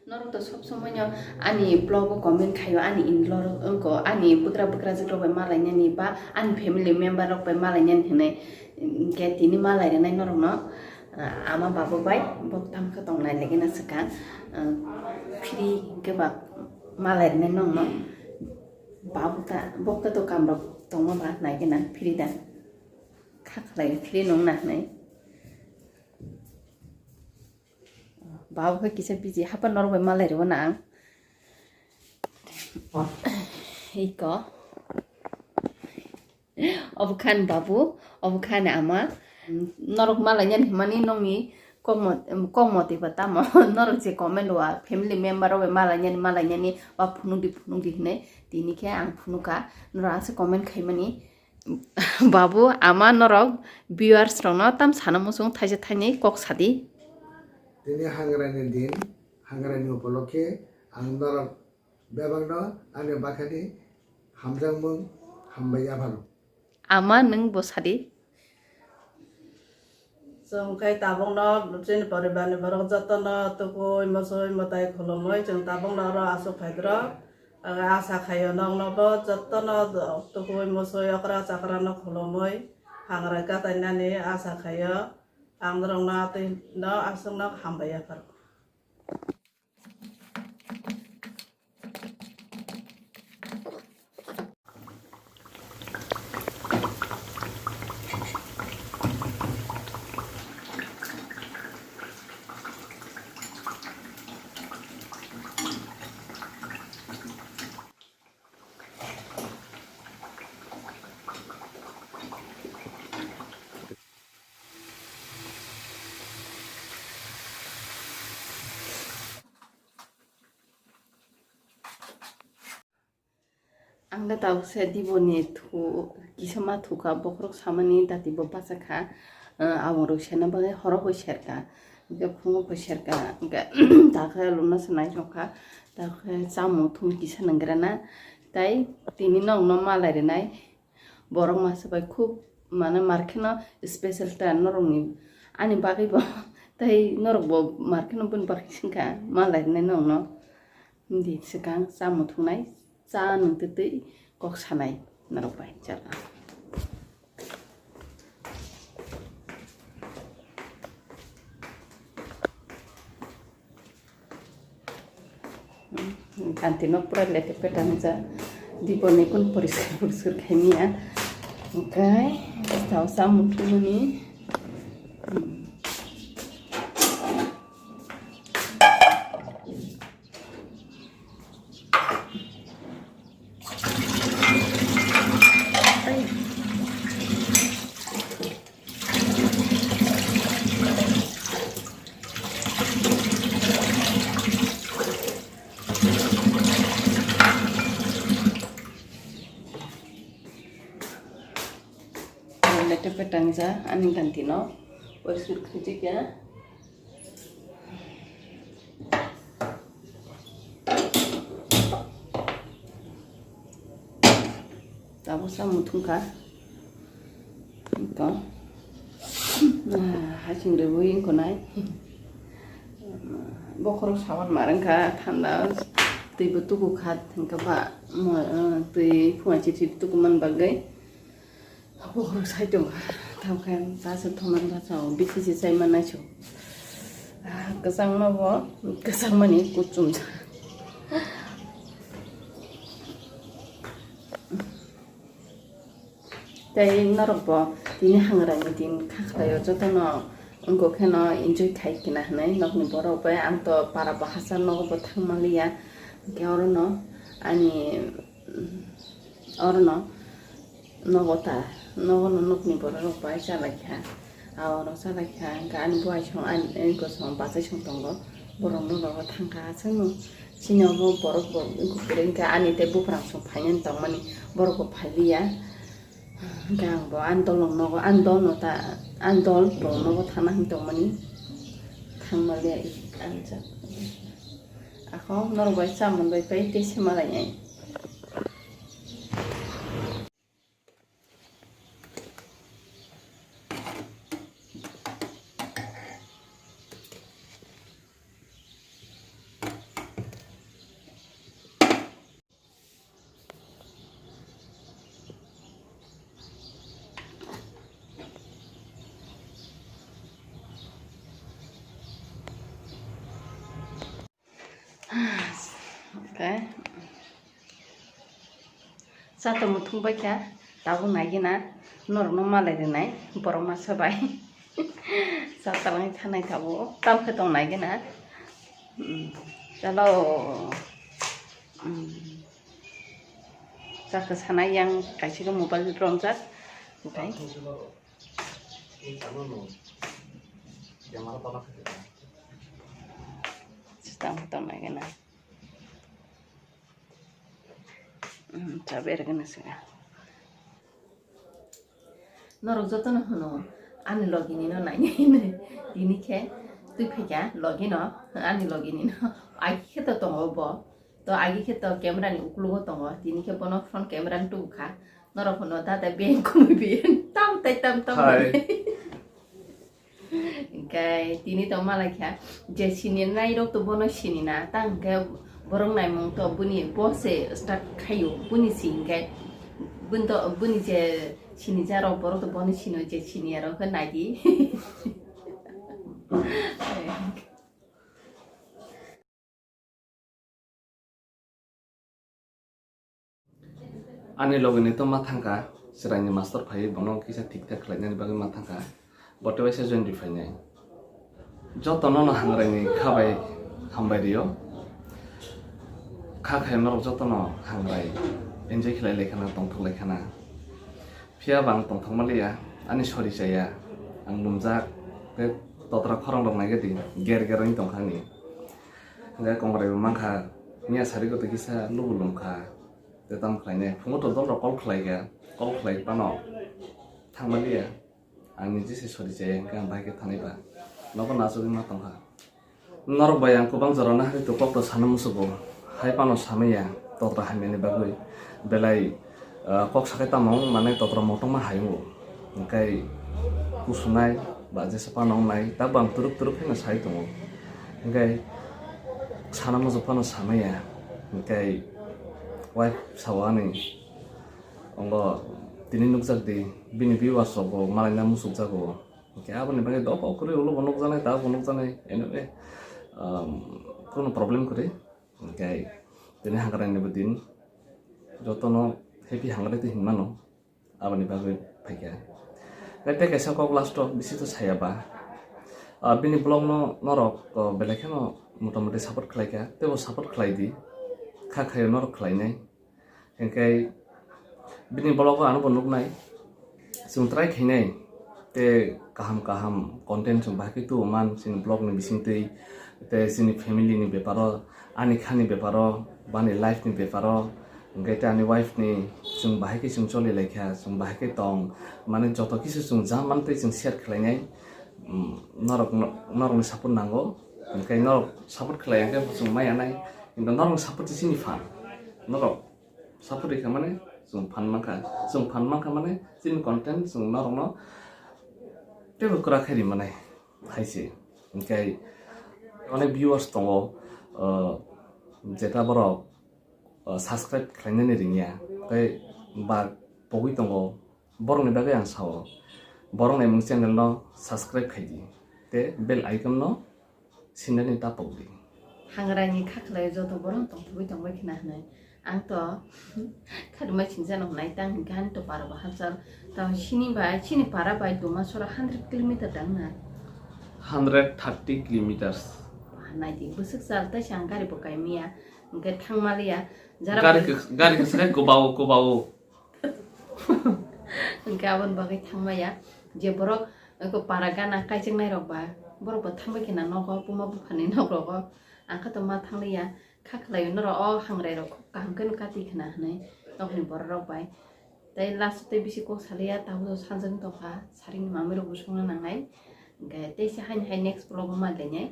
Norok to sob somoyno ani blog comment khayo ani inlor onko ani bukra jikro bai malai nyani ba ani family member rok bai malai nyan hene ke tini malai renai norok no ama babu bai bok tam kha tong nai legena saka free ke ba malai renai nong no babu ta bok ka to kam rok tong ma ba nai gena free da khaklai free nong na nai babu ka kisa biji hapa norok bai malai rewa na ang iko obukan babu obukan ama norok malai nyan himani nongi kongmo tiba tamo norok je comment wa family member bai malai nyani wa phunung di hne tini ke ang phunuka nora se comment khaimani babu ama norok viewers rok no tam sanamusung thaise thaini kok sadi Dini hangrani din, hangrani upoloke, ang norok bebangno, ane bakani, hamjang mung, hambaya balu. ama nung bosadi जों kai tabong no jeni paribar ni barok jata no tuku imosoi motai khulomoi जों tabong no ro aso phaidro asa khayo nong no bo jata no tuku imosoi akra chakra no khulomoi hangra ka tainani asa khayo angrong na te no asung no hambaya par angda tau se diboni thu kisama thuka bokrok samani dati bo pasakha amoro sena bage horo ho sherka ge phungo ho sherka ge takha luna sanai jokha takha samu thum kisa nangrana tai tini nong no malai renai borok masa bai khub mane markhena special ta norongni ani bagi bo tai norok bo markhena bun bagi singka malai renai nong no di sekang samu thunai cha nung tete kok sanai narok bai jala kantinok pura lete petan ja dipone kun poriskar khaimia okai tahu samu thuni lete petang ja ani kantino poriskar kritik ya tahu samu thungka ito haching de buing konai bokrok sawan marangka thanda tui betuku khat hingka ba tui phunga chichi tuku man bagai bokrok sai dong tau kan tasa thoman ba chau bisi sai manai chu kesang no bo kesang mani kuchum tai norok bo tini hangrani din khaklayo jotono ungko kheno enjoy khai kina hnai nokni borok bai ang to para bahasa no bo thangmaliya ke orono ani orono nogota nogono nokni borok bai salakha oro salakha gan buai chong an ko song basa chong tongo borok no ro thangka chang sino bo borok bo ko kurengka ani te buprang chong phainen tongmani borok ko phaliya gang bo andol nogo andol no ta andol bo nogo thana hintongmani thangmalia anja ako norok bai chamon bai pai te semalai Oke. Satu mutung baca, tahu lagi na, normal lagi na, borong masa bayi. Satu lagi tanah tahu, tam ketong lagi na. Kalau sak sana yang kasih ke mobile roncat, oke. Tam ketong lagi na. Sabar kan sih. Norok jatuh no hono, ane login ino nanya ini ke, tu peka login no, ane login ino, agi kita tunggu bo, to agi kita kamera ni ukulu tunggu, ini ke bono front kamera tu buka, norok hono tata bien kumi bien, tam. Kai, ini to malah kya, jesini na irok tu bono sini na, tang ke borong nai mong to buni bose start kayu buni singkai buni je sini jaro borong to boni sino je sini aro kan lagi. Ani logo itu matangka serangnya master pai bono kisah tiktok lainnya bagi matangka botewe sejon difanya joto nono hangrani kabai hambai dio kakek norok joto no hangrai enjoy kelai lekana tongtok lekana pia bang tongtok malia ani sorry saya ang lumjak te totra khorong dong nage di ger tongkang ni ngai kongrai mangka nia sari ko tikisa lu lungka te tam khlaine fungo to dol kol khlai pano thang malia ani jise sorry saya kan bagi thaniba nopo nasu ma tongka norok bayang kubang jorona hari to kok to sanam musugo hai pano samaya totra hamene bagoi belai kok sakai tamong mane totra motong ma hayu kai kusunai baje sepanong nai tabang turuk hena sai tongo kai sanam musu pano samaya kai wife sawani ongo tini nukjak di bini viewers obo malai na musuk jago kai abone bagai doko kure ulo bonok janai ta bonok janai ene kono problem kure kai tini hangkaran ni bedin jotono happy hangare tu hinmano abani bagai paika kai kaisa kok last bisi tu saya ba bini blog no norok belekeno motamuti support khlaika tebo support khlai di khayo norok khlai nai kai bini blog anu bonuk nai sung try khinai te kaham content sung bahki tu man sin blog ni bising tei te sini family ni beparo ani khani beparo bani life ni beparo ngai ta ani wife ni sung bahki sung choli lekha sung bahki tong mane joto kisu sung jaman tei sung share khlainai norok ni support nango ngai norok support khlai ngai sung mai anai কিন্তু norok support sini fan norok support ikha mane sung fan mangka mane sin content sung norok no tebo kura khari mane haise ngai অনেক viewers tongo jeta borok subscribe khlainani ringya kai ba pogui tongo borok ni bagai ang sao borok ni mung channel no subscribe khaidi te bell icon no sinani ta pogdi hangrani khaklai joto borong tongbai khina hanai ang to khadma chinjan honai tang gan to para bahasal ta sini para bai doma sora 100 km dangna 130 kilometers naidi busuk salta shangari bokai mia ngai thangmalia jara gari kesak ko ngai abon bagai thangmaya je borok ko paragana kaijeng nai rok ba borok ba thangbai kina nogo puma buphani nogo angka to ma thanglia khaklai no ro hangrai rok kahangken kati khana hanai nokni borok rok bai tai last te bisi ko salia tabu sanjang to kha saring mamero busungna nangai ngai te se hain next vlog ma lenyai